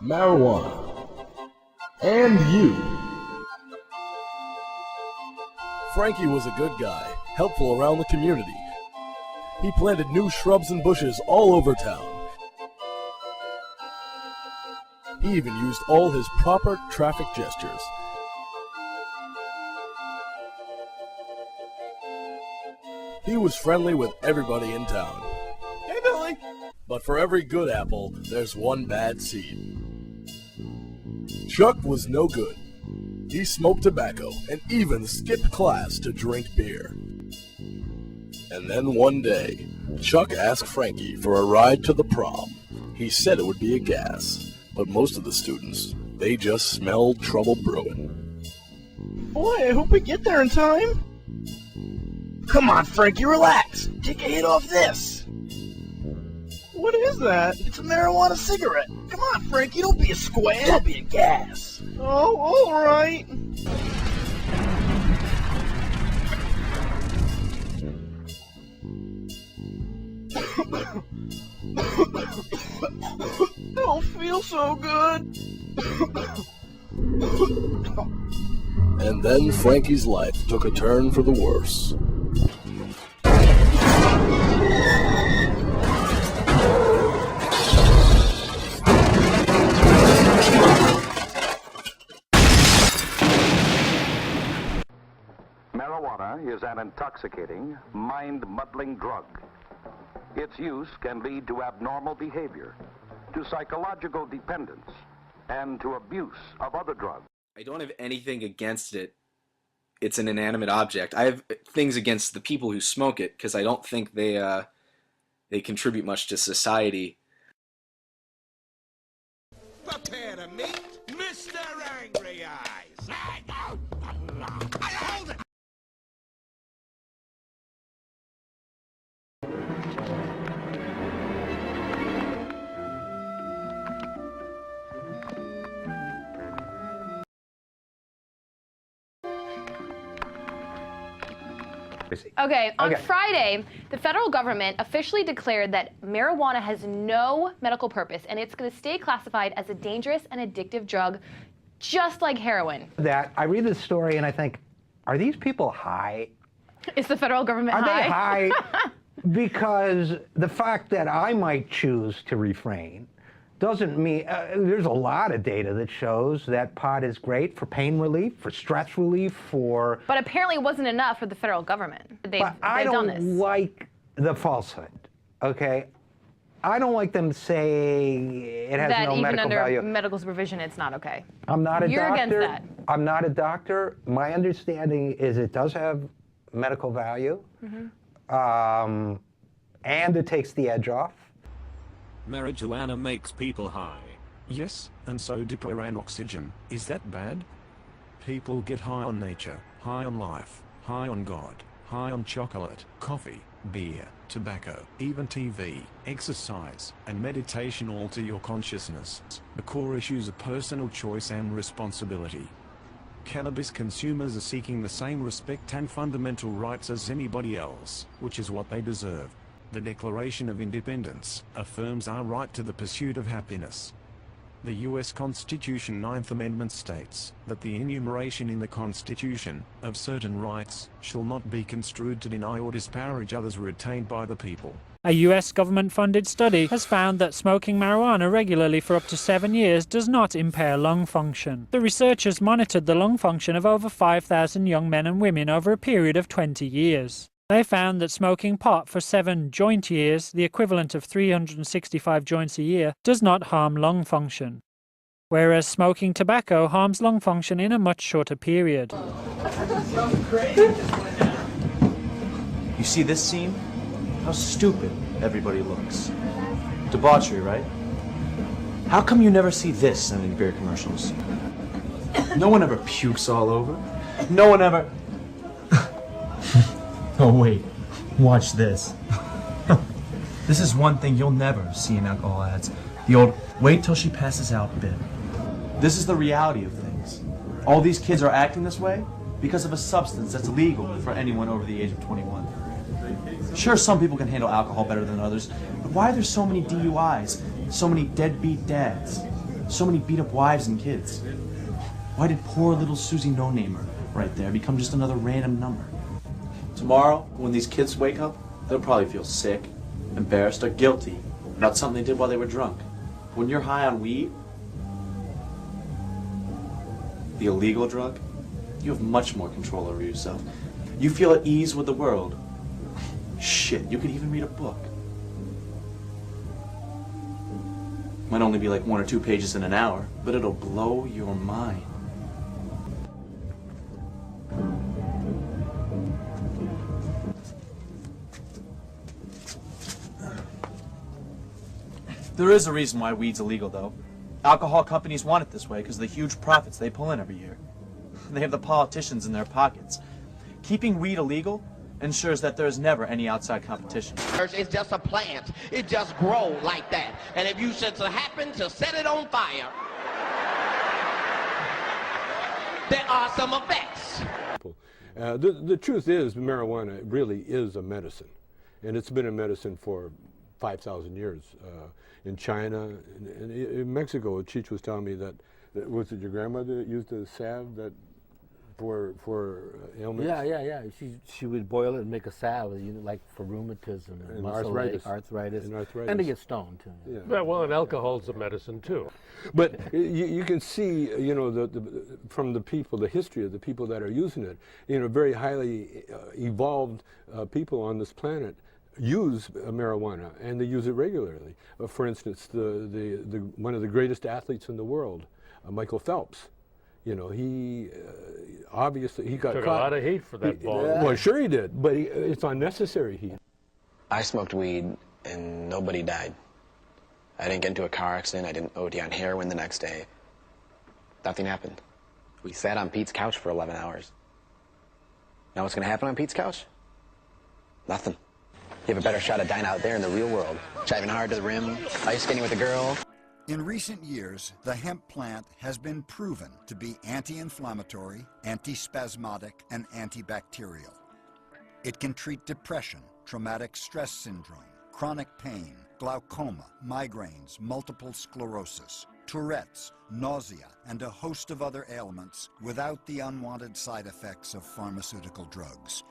marijuana, and you. Frankie was a good guy, helpful around the community. He planted new shrubs and bushes all over town. He even used all his proper traffic gestures. He was friendly with everybody in town. Hey, Billy! But for every good apple, there's one bad seed. Chuck was no good. He smoked tobacco and even skipped class to drink beer. And then one day, Chuck asked Frankie for a ride to the prom. He said it would be a gas, but most of the students, they just smelled trouble brewing. Boy, I hope we get there in time. Come on, Frankie, relax. Take a hit off this. What is that? It's a marijuana cigarette. Come on, Frankie, don't be a square. Don't be a gas. Oh, all right. Don't feel so good. And then Frankie's life took a turn for the worse. Marijuana is an intoxicating, mind-muddling drug. Its use can lead to abnormal behavior, to psychological dependence, and to abuse of other drugs. I don't have anything against it. It's an inanimate object. I have things against the people who smoke it because I don't think they contribute much to society. Prepare to meet Mr. Angry Eyes. Hold it! Okay, on Friday, the federal government officially declared that marijuana has no medical purpose and it's going to stay classified as a dangerous and addictive drug, just like heroin. That I read this story and I think, are these people high? Is the federal government high? Are they high? Because the fact that I might choose to refrain doesn't mean, there's a lot of data that shows that pot is great for pain relief, for stress relief, for... But apparently it wasn't enough for the federal government. They've done this. Like the falsehood, okay? I don't like them saying it has no medical value. That even under medical supervision, it's not okay. I'm not a doctor. You're against that. I'm not a doctor. My understanding is it does have medical value, and it takes the edge off. Marijuana makes people high. Yes, and so do prayer and oxygen. Is that bad? People get high on nature, high on life, high on God, high on chocolate, coffee, beer, tobacco, even TV, exercise, and meditation alter your consciousness. The core issues are personal choice and responsibility. Cannabis consumers are seeking the same respect and fundamental rights as anybody else, which is what they deserve. The Declaration of Independence affirms our right to the pursuit of happiness. The U.S. Constitution 9th Amendment states that the enumeration in the Constitution of certain rights shall not be construed to deny or disparage others retained by the people. A US government-funded study has found that smoking marijuana regularly for up to 7 years does not impair lung function. The researchers monitored the lung function of over 5,000 young men and women over a period of 20 years. They found that smoking pot for 7 joint years, the equivalent of 365 joints a year, does not harm lung function, whereas smoking tobacco harms lung function in a much shorter period. You see this scene? How stupid everybody looks. Debauchery, right? How come you never see this in any beer commercials? No one ever pukes all over. No one ever... Oh wait, watch this. This is one thing you'll never see in alcohol ads. The old, wait till she passes out bit. This is the reality of things. All these kids are acting this way because of a substance that's legal for anyone over the age of 21. Sure, some people can handle alcohol better than others, but why are there so many DUIs, so many deadbeat dads? So many beat up wives and kids. Why did poor little Susie No-Namer right there become just another random number? Tomorrow, when these kids wake up, they'll probably feel sick, embarrassed, or guilty about something they did while they were drunk. When you're high on weed, the illegal drug, you have much more control over yourself. You feel at ease with the world. Shit, you could even read a book. Might only be like 1 or 2 pages in an hour, but it'll blow your mind. There is a reason why weed's illegal, though. Alcohol companies want it this way because of the huge profits they pull in every year. They have the politicians in their pockets. Keeping weed illegal ensures that there is never any outside competition. It's just a plant. It just grows like that. And if you should happen to set it on fire, there are some effects. The truth is, marijuana really is a medicine. And it's been a medicine for 5,000 years. In China, in Mexico, Cheech was telling me that, was it your grandmother that used a salve that for ailments? Yeah. She would boil it and make a salve, like for rheumatism and muscle arthritis, and to get stoned too. Yeah. Well, and alcohol's a medicine too. But you can see, from the people, the history of the people that are using it, very highly evolved people on this planet use marijuana, and they use it regularly. For instance, one of the greatest athletes in the world, Michael Phelps. He obviously he got took caught. A lot of heat for that ball. Well, sure he did, but it's unnecessary heat. I smoked weed and nobody died. I didn't get into a car accident. I didn't OD on heroin the next day. Nothing happened. We sat on Pete's couch for 11 hours. Know what's going to happen on Pete's couch? Nothing. You have a better shot at dying out there in the real world. Driving hard to the rim, ice skating with a girl. In recent years, the hemp plant has been proven to be anti-inflammatory, antispasmodic, and antibacterial. It can treat depression, traumatic stress syndrome, chronic pain, glaucoma, migraines, multiple sclerosis, Tourette's, nausea, and a host of other ailments without the unwanted side effects of pharmaceutical drugs.